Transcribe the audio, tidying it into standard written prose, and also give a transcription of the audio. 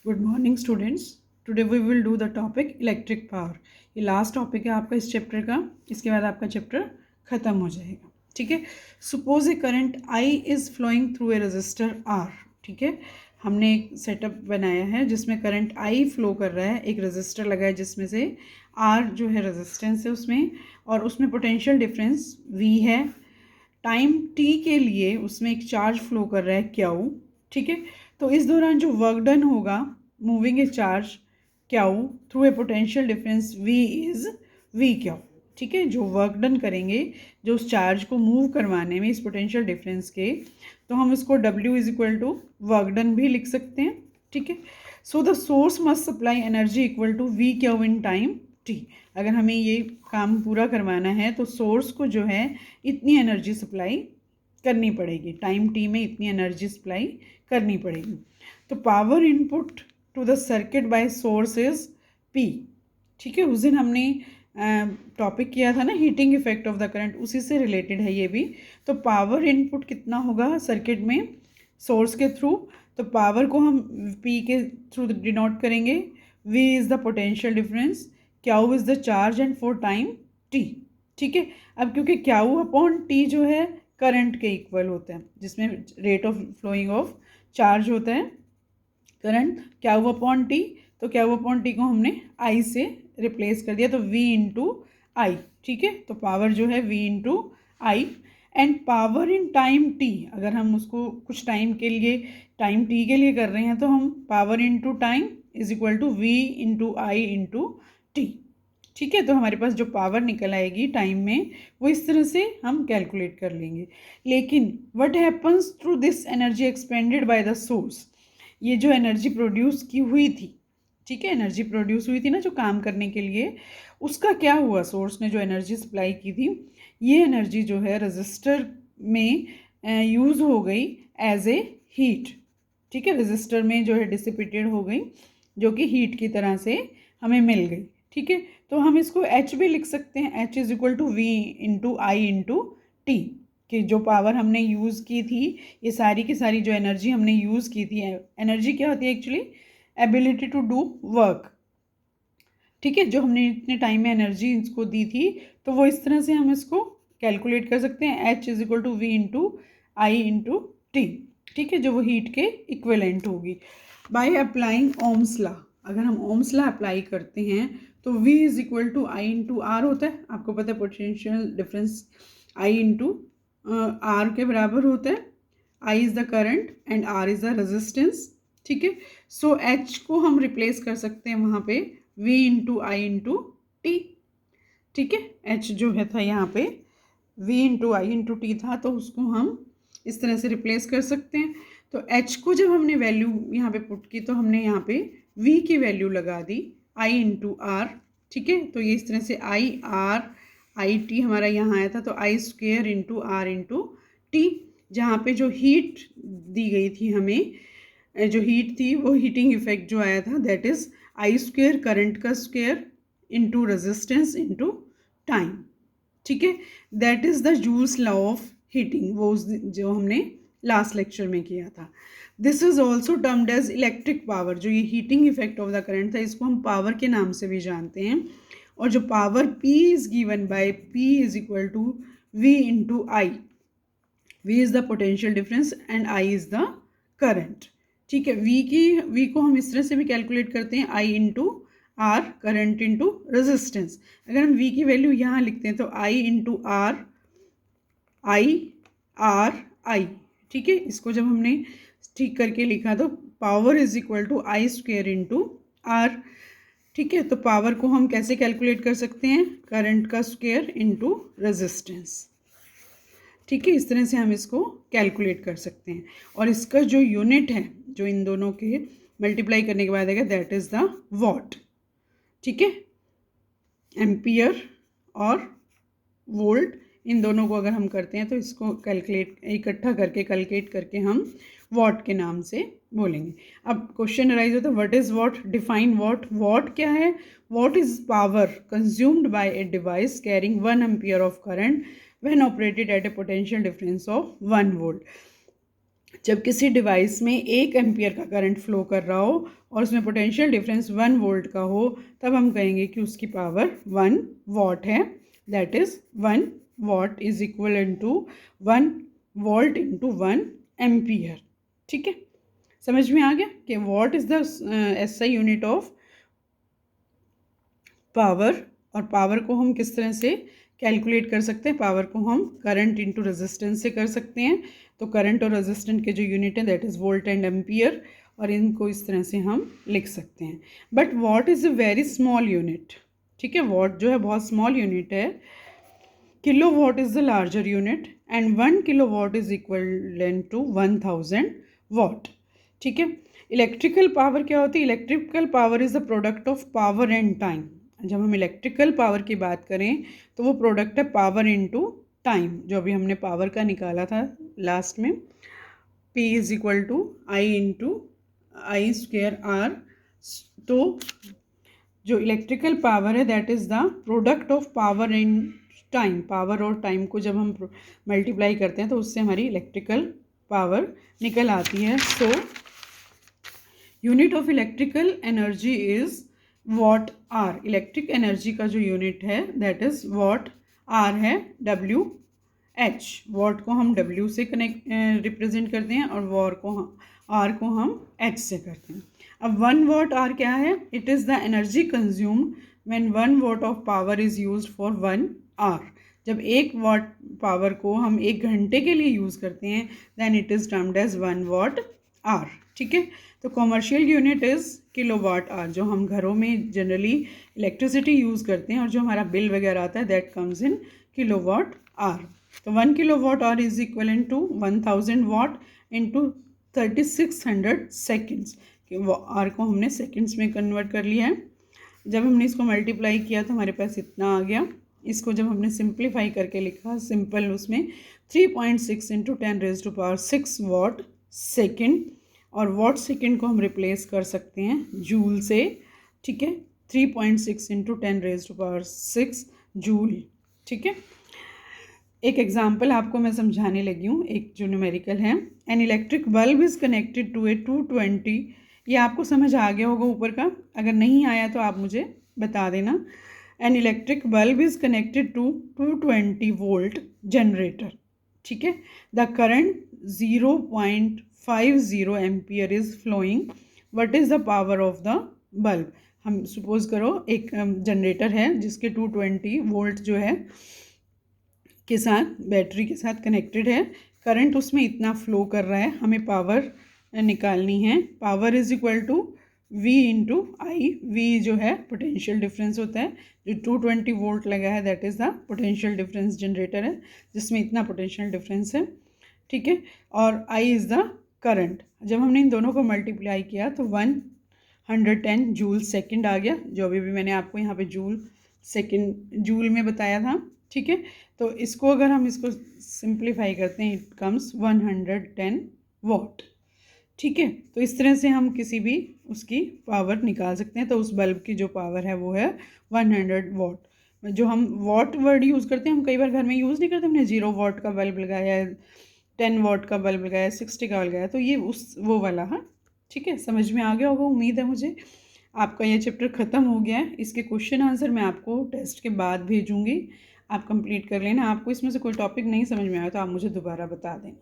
Good morning students. Today we will do the topic electric power. ये last topic है आपका इस chapter का। इसके बाद आपका चैप्टर ख़त्म हो जाएगा। ठीक है। Suppose a current I is flowing through a register R. ठीक है। हमने एक सेटअप बनाया है जिसमें करंट आई फ्लो कर रहा है, एक रजिस्टर लगा है जिसमें से आर जो है रेजिस्टेंस है उसमें, और उसमें पोटेंशियल डिफरेंस वी है। टाइम टी के लिए उसमें एक चार्ज फ्लो कर रहा है क्याऊ। ठीक है। तो इस दौरान जो वर्क डन होगा moving a charge Q through a potential difference V is V Q. ठीक है। जो वर्क डन करेंगे, जो उस चार्ज को मूव करवाने में इस पोटेंशियल डिफरेंस के, तो हम इसको W is equal to work done भी लिख सकते हैं। ठीक है। So the source must supply energy equal to V Q in time T. अगर हमें ये काम पूरा करवाना है तो सोर्स को जो है इतनी एनर्जी सप्लाई करनी पड़ेगी, टाइम टी में इतनी एनर्जी सप्लाई करनी पड़ेगी। तो power input to the circuit by source is P. ठीक है। उस दिन हमने टॉपिक किया था ना heating effect of the current, उसी से रिलेटेड है ये भी। तो पावर इनपुट कितना होगा सर्किट में सोर्स के थ्रू, तो पावर को हम पी के थ्रू डिनोट करेंगे। V is the potential difference, Q is the charge and for time T. ठीक है। अब क्योंकि क्याऊ अपॉन टी जो है करंट के इक्वल होता है, जिसमें rate of flowing of charge होता है करंट क्याऊ अपॉन टी, तो क्याऊ अपॉन टी को हमने आई से रिप्लेस कर दिया, तो वी इंटू आई। ठीक है। तो पावर जो है V into I. And power in time T, अगर हम उसको कुछ टाइम के लिए, टाइम टी के लिए कर रहे हैं, तो हम power into time is equal to V into I into T. ठीक है। तो हमारे पास जो पावर निकल आएगी टाइम में वो इस तरह से हम कैलकुलेट कर लेंगे। लेकिन what happens through this energy expanded by the source, ये जो एनर्जी प्रोड्यूस की हुई थी, ठीक है, एनर्जी प्रोड्यूस हुई थी ना जो काम करने के लिए, उसका क्या हुआ? सोर्स ने जो एनर्जी सप्लाई की थी, ये एनर्जी जो है रजिस्टर में यूज़ हो गई एज ए हीट। ठीक है। रजिस्टर में जो है डिसिपेटेड हो गई, जो कि हीट की तरह से हमें मिल गई। ठीक है। तो हम इसको H भी लिख सकते हैं, H is equal to V into I into T, कि जो पावर हमने यूज़ की थी, ये सारी की सारी जो एनर्जी हमने यूज़ की थी, एनर्जी क्या होती है actually? Ability to do work. ठीक है। जो हमने इतने टाइम में एनर्जी इसको दी थी, तो वो इस तरह से हम इसको कैलकुलेट कर सकते हैं, H is equal to V into I into T. ठीक है। जो वो हीट के इक्विवेलेंट होगी बाय अप्लाइंग ओम्स लॉ। अगर हम ओम्स लॉ अप्लाई करते हैं तो V is equal to I into R होता है। आपको पता है potential difference I into R के बराबर होता है। I is the current and R is the resistance. ठीक है। सो H को हम रिप्लेस कर सकते हैं वहाँ पे V into I into T. ठीक है। H जो है था यहाँ पे V into I into T था, तो उसको हम इस तरह से रिप्लेस कर सकते हैं। तो H को जब हमने वैल्यू यहाँ पे पुट की, तो हमने यहाँ पे V की वैल्यू लगा दी I इंटू आर। ठीक है। तो ये इस तरह से आई आर आई टी हमारा यहाँ आया था, तो I square into R into T. जहाँ पे जो हीट दी गई थी हमें, जो हीट थी वो हीटिंग इफेक्ट जो आया था, that is I square current का square into resistance into time. ठीक है। That is the Joule's law of heating, वो जो हमने लास्ट लेक्चर में किया था। This is also termed as electric power. जो ये heating effect of the current था, इसको हम पावर के नाम से भी जानते हैं। और जो power P is given by P is equal to V into I. V is the potential difference and I is the current. ठीक है। V को हम इस तरह से भी कैलकुलेट करते हैं, I into R, current into resistance. अगर हम V की वैल्यू यहाँ लिखते हैं तो I into R, I R I. ठीक है। इसको जब हमने ठीक करके लिखा तो power is equal to I square into R. ठीक है। तो पावर को हम कैसे कैलकुलेट कर सकते हैं? करंट का स्क्वेयर इंटू रेजिस्टेंस। ठीक है। इस तरह से हम इसको कैलकुलेट कर सकते हैं। और इसका जो यूनिट है, जो इन दोनों के मल्टीप्लाई करने के बाद आएगा, दैट इज़ द वॉट। ठीक है। एम्पियर और वोल्ट, इन दोनों को अगर हम करते हैं तो इसको कैलकुलेट इकट्ठा करके कैलकुलेट करके हम वॉट के नाम से बोलेंगे। अब क्वेश्चन अराइज होता है, what is what? Define what. What क्या है? What is power consumed by a device carrying 1 ampere of current when operated at a potential difference of 1 volt. जब किसी डिवाइस में 1 एम्पियर का करंट फ्लो कर रहा हो और उसमें पोटेंशियल डिफरेंस 1 वोल्ट का हो, तब हम कहेंगे कि उसकी पावर 1 वॉट है। That is 1 watt is equal to 1 volt into 1 ampere. ठीक है, समझ में आ गया कि watt is the SI unit of power. और पावर को हम किस तरह से कैलकुलेट कर सकते हैं? पावर को हम करंट इंटू रेजिस्टेंस से कर सकते हैं। तो करंट और रेजिस्टेंस के जो यूनिट है that is volt and ampere, और इनको इस तरह से हम लिख सकते हैं। But watt is a very small unit. ठीक है, वॉट जो है बहुत स्मॉल यूनिट है। Kilowatt is the larger unit and 1 kilowatt is equal to 1000 watt. ठीक है, इलेक्ट्रिकल पावर क्या होती है? Electrical power is the product of power and time. जब हम इलेक्ट्रिकल पावर की बात करें तो वो प्रोडक्ट है पावर इनटू टाइम, जो अभी हमने पावर का निकाला था लास्ट में। P is equal to I into I square R. तो जो इलेक्ट्रिकल पावर है that is the product of power in time. Power और टाइम को जब हम मल्टीप्लाई करते हैं तो उससे हमारी इलेक्ट्रिकल पावर निकल आती है। So unit of electrical energy is watt hour. Electric energy का जो यूनिट है दैट इज़ वॉट आर है डब्ल्यू एच। वॉट को हम डब्ल्यू से रिप्रेजेंट करते हैं और वॉर को आर को हम एच से करते हैं। अब 1 वॉट आर क्या है? It is the energy consumed when 1 watt of power is used for 1 hour. जब 1 वॉट पावर को हम 1 घंटे के लिए यूज़ करते हैं then it is termed as 1 watt hour. ठीक है, तो commercial unit is kilowatt hour. जो हम घरों में जनरली इलेक्ट्रिसिटी यूज़ करते हैं और जो हमारा बिल वगैरह आता है that comes in kilowatt hour. तो 1 kilowatt hour is equal to 1000 watt into 3600 seconds. Hour को हमने सेकेंड्स में कन्वर्ट कर लिया है। जब हमने इसको मल्टीप्लाई किया तो हमारे पास इतना आ गया। इसको जब हमने सिंप्लीफाई करके लिखा सिंपल, उसमें 3.6 इंटू 10⁻6 वॉट सेकेंड, और वॉट सेकेंड को हम रिप्लेस कर सकते हैं जूल से। ठीक है, 3.6 इंटू 10⁻6 जूल। ठीक है, एक एग्जाम्पल आपको मैं समझाने लगी हूँ, एक जो न्यूमेरिकल है। An electric bulb is connected to a 220। ये आपको समझ आ गया होगा ऊपर का, अगर नहीं आया तो आप मुझे बता देना। An electric bulb is connected to 220 volt generator. ठीक है, the current 0.50 ampere is flowing. What is the power of the bulb? हम सपोज करो एक जनरेटर है जिसके 220 वोल्ट जो है के साथ बैटरी के साथ कनेक्टेड है। करंट उसमें इतना फ्लो कर रहा है, हमें पावर निकालनी है। Power is equal to V into I. V जो है पोटेंशियल डिफरेंस होता है। जो 220 वोल्ट लगा है that is the potential difference generator है जिसमें इतना पोटेंशियल डिफरेंस है। ठीक है, और I इज़ द करंट। जब हमने इन दोनों को मल्टीप्लाई किया तो 110 जूल सेकेंड आ गया, जो अभी भी मैंने आपको यहाँ पे जूल सेकेंड जूल में बताया था। ठीक है, तो इसको अगर हम इसको सिंप्लीफाई करते हैं इट कम्स 110 वॉट। ठीक है, तो इस तरह से हम किसी भी उसकी पावर निकाल सकते हैं। तो उस बल्ब की जो पावर है वो है 100 वॉट। जो हम वॉट वर्ड यूज़ करते हैं हम कई बार घर में यूज़ नहीं करते। हमने 0 वॉट का बल्ब लगाया है, 10 वॉट का बल्ब लगाया, 60 का लगाया, तो ये उस वो वाला। हाँ, ठीक है, समझ में आ गया होगा उम्मीद है मुझे। आपका ये चैप्टर ख़त्म हो गया है। इसके क्वेश्चन आंसर मैं आपको टेस्ट के बाद भेजूँगी, आप कंप्लीट कर लेना। आपको इसमें से कोई टॉपिक नहीं समझ में आया तो आप मुझे दोबारा बता दें।